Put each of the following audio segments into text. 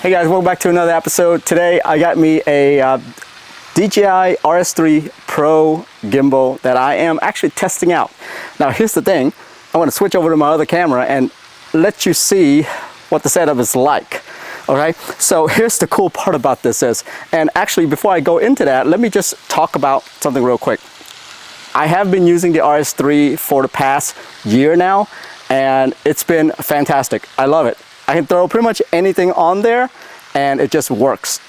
Hey guys, welcome back to another episode. Today I got me a DJI RS3 Pro gimbal that I am actually testing out. Now here's the thing, I want to switch over to my other camera and let you see what the setup is like. Okay, so here's the cool part about this is, and actually before I go into that, let me just talk about something real quick. I have been using the RS3 for the past year now, and it's been fantastic. I love it. I can throw pretty much anything on there and it just works.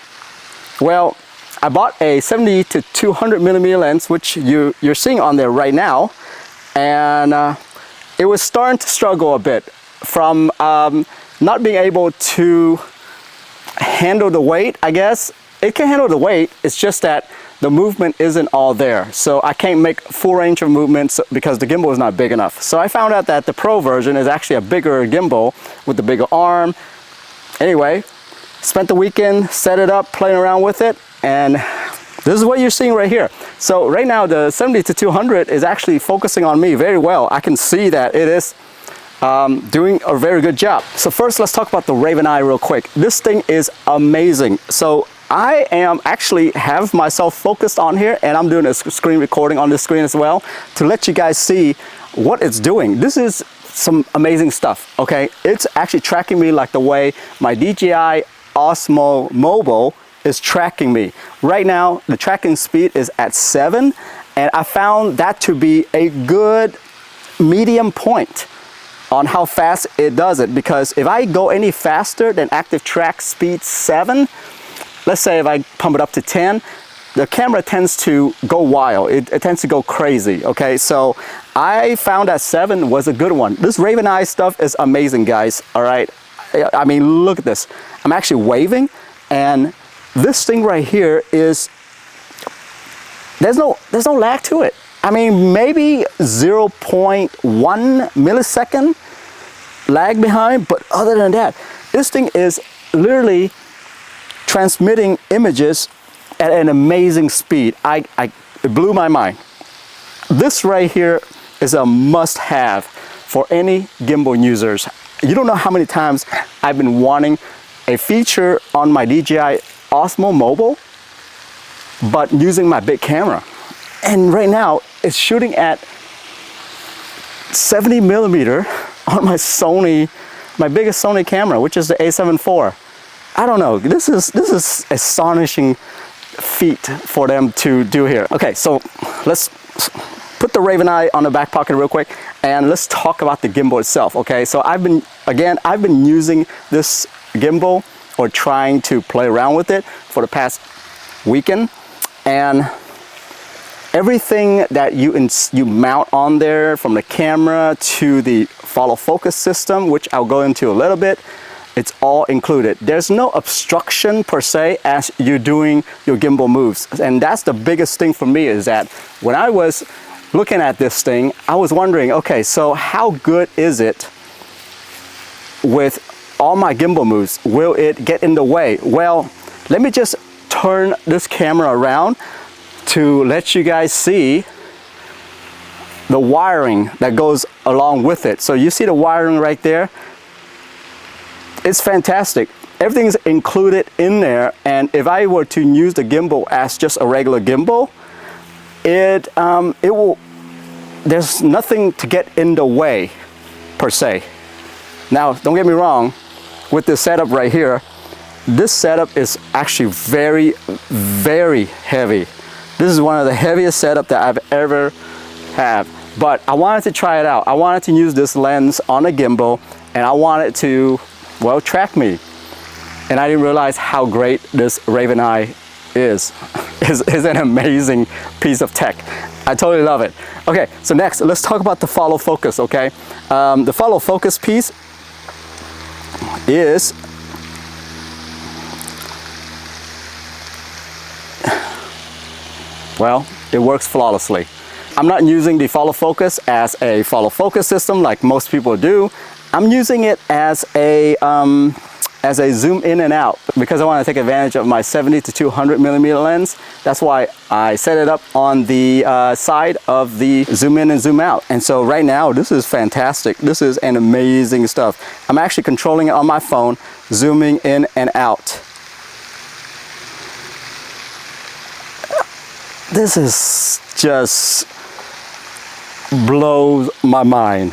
Well, I bought a 70 to 200 millimeter lens, which you're seeing on there right now, and it was starting to struggle a bit from not being able to handle the weight, I guess. It can handle the weight, it's just that the movement isn't all there. So I can't make full range of movements because the gimbal is not big enough. So I found out that the Pro version is actually a bigger gimbal with the bigger arm. Anyway, spent the weekend, set it up, playing around with it, and this is what you're seeing right here. So right now the 70 to 200 is actually focusing on me very well. I can see that it is doing a very good job. So first let's talk about the Raven Eye real quick. This thing is amazing. So I am actually have myself focused on here, and I'm doing a screen recording on this screen as well to let you guys see what it's doing. This is some amazing stuff, okay? It's actually tracking me like the way my DJI Mobile is tracking me. Right now, the tracking speed is at 7, and I found that to be a good medium point on how fast it does it, because if I go any faster than active track speed 7, let's say if I pump it up to 10, the camera tends to go wild. It tends to go crazy, okay? So I found that 7 was a good one. This Raven Eye stuff is amazing, guys, all right? I mean, look at this. I'm actually waving, and this thing right here is, there's no lag to it. I mean, maybe 0.1 millisecond lag behind, but other than that, this thing is literally transmitting images at an amazing speed. It blew my mind. This right here is a must-have for any gimbal users. You don't know how many times I've been wanting a feature on my DJI Mobile, but using my big camera. And right now, it's shooting at 70 millimeter on my Sony, my biggest Sony camera, which is the A7 IV. I don't know, this is astonishing feat for them to do here. Okay, so let's put the Raven Eye on the back pocket real quick, and let's talk about the gimbal itself, okay? So I've been using this gimbal, or trying to play around with it for the past weekend, and everything that you mount on there, from the camera to the follow focus system, which I'll go into a little bit, it's all included. There's no obstruction per se as you're doing your gimbal moves. And that's the biggest thing for me, is that when I was looking at this thing, I was wondering, okay, so how good is it with all my gimbal moves? Will it get in the way? Well, let me just turn this camera around to let you guys see the wiring that goes along with it. So you see the wiring right there? It's fantastic. Everything's included in there, and if I were to use the gimbal as just a regular gimbal, there's nothing to get in the way per se. Now, don't get me wrong, with this setup right here, this setup is actually very, very heavy. This is one of the heaviest setups that I've ever had, but I wanted to try it out. I wanted to use this lens on a gimbal, and I wanted to, well, track me. And I didn't realize how great this Raven Eye is. It's an amazing piece of tech. I totally love it. Okay, so next, let's talk about the follow focus, okay? The follow focus piece is, well, it works flawlessly. I'm not using the follow focus as a follow focus system like most people do. I'm using it as a as a zoom in and out because I want to take advantage of my 70 to 200 millimeter lens. That's why I set it up on the side of the zoom in and zoom out. And so right now, this is fantastic. This is an amazing stuff. I'm actually controlling it on my phone, zooming in and out. This is just blows my mind.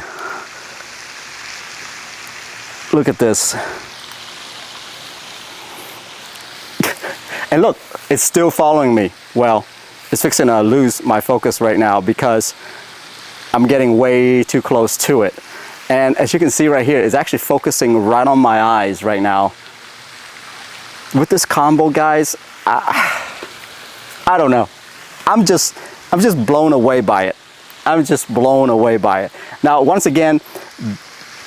Look at this. And look, it's still following me. Well, it's fixing to lose my focus right now because I'm getting way too close to it. And as you can see right here, it's actually focusing right on my eyes right now. With this combo, guys, I don't know. I'm just blown away by it. I'm just blown away by it. Now, once again,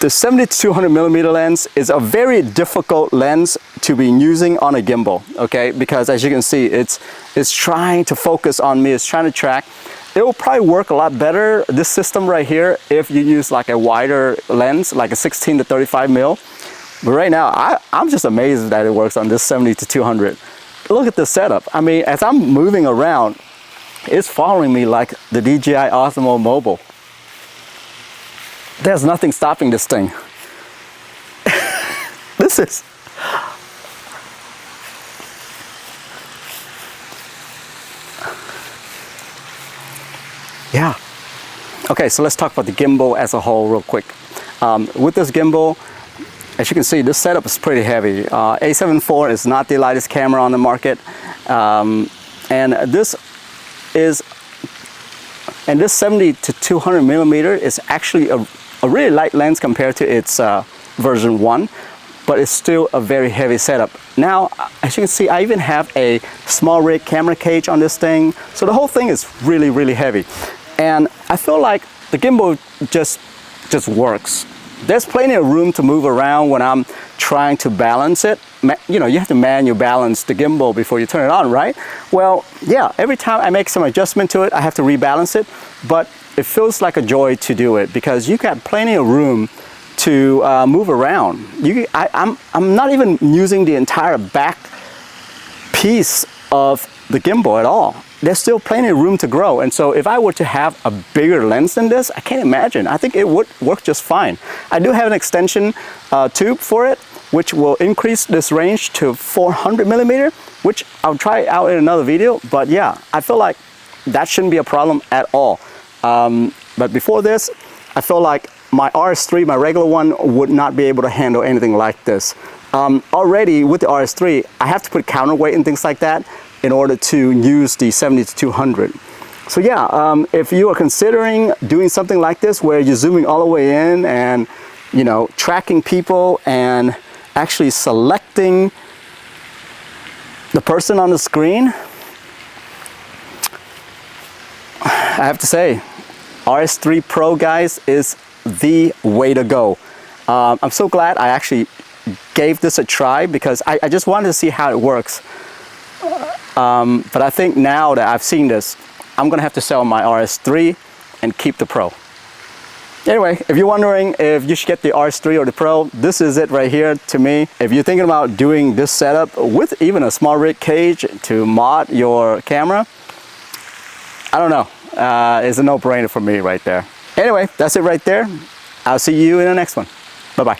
the 70 to 200 millimeter lens is a very difficult lens to be using on a gimbal, okay? Because as you can see, it's trying to focus on me, it's trying to track. It will probably work a lot better, this system right here, if you use like a wider lens, like a 16 to 35 mil. But right now, I'm just amazed that it works on this 70 to 200. Look at the setup. I mean, as I'm moving around, it's following me like the DJI Osmo Mobile. There's nothing stopping this thing. This is... Yeah. Okay, so let's talk about the gimbal as a whole real quick. With this gimbal, as you can see, this setup is pretty heavy. A7 IV is not the lightest camera on the market. And this 70 to 200 millimeter is actually a really light lens compared to its version 1, but it's still a very heavy setup. Now, as you can see, I even have a small rig camera cage on this thing, so the whole thing is really, really heavy. And I feel like the gimbal just works. There's plenty of room to move around when I'm trying to balance it. You know, you have to manually balance the gimbal before you turn it on, right? Well, yeah, every time I make some adjustment to it, I have to rebalance it, but it feels like a joy to do it because you got plenty of room to move around. I'm not even using the entire back piece of the gimbal at all. There's still plenty of room to grow. And so if I were to have a bigger lens than this, I can't imagine. I think it would work just fine. I do have an extension tube for it, which will increase this range to 400 millimeter, which I'll try out in another video. But yeah, I feel like that shouldn't be a problem at all. But before this, I feel like my RS3, my regular one, would not be able to handle anything like this. Already with the RS3, I have to put counterweight and things like that in order to use the 70 to 200. So yeah, if you are considering doing something like this where you're zooming all the way in and, you know, tracking people and actually selecting the person on the screen, I have to say, RS3 Pro, guys, is the way to go. I'm so glad I actually gave this a try because I just wanted to see how it works. But I think now that I've seen this, I'm gonna have to sell my RS3 and keep the Pro. Anyway, if you're wondering if you should get the RS3 or the Pro, this is it right here to me. If you're thinking about doing this setup with even a small rig cage to mod your camera, I don't know, it's a no-brainer for me right there. Anyway, that's it right there. I'll see you in the next one. Bye-bye.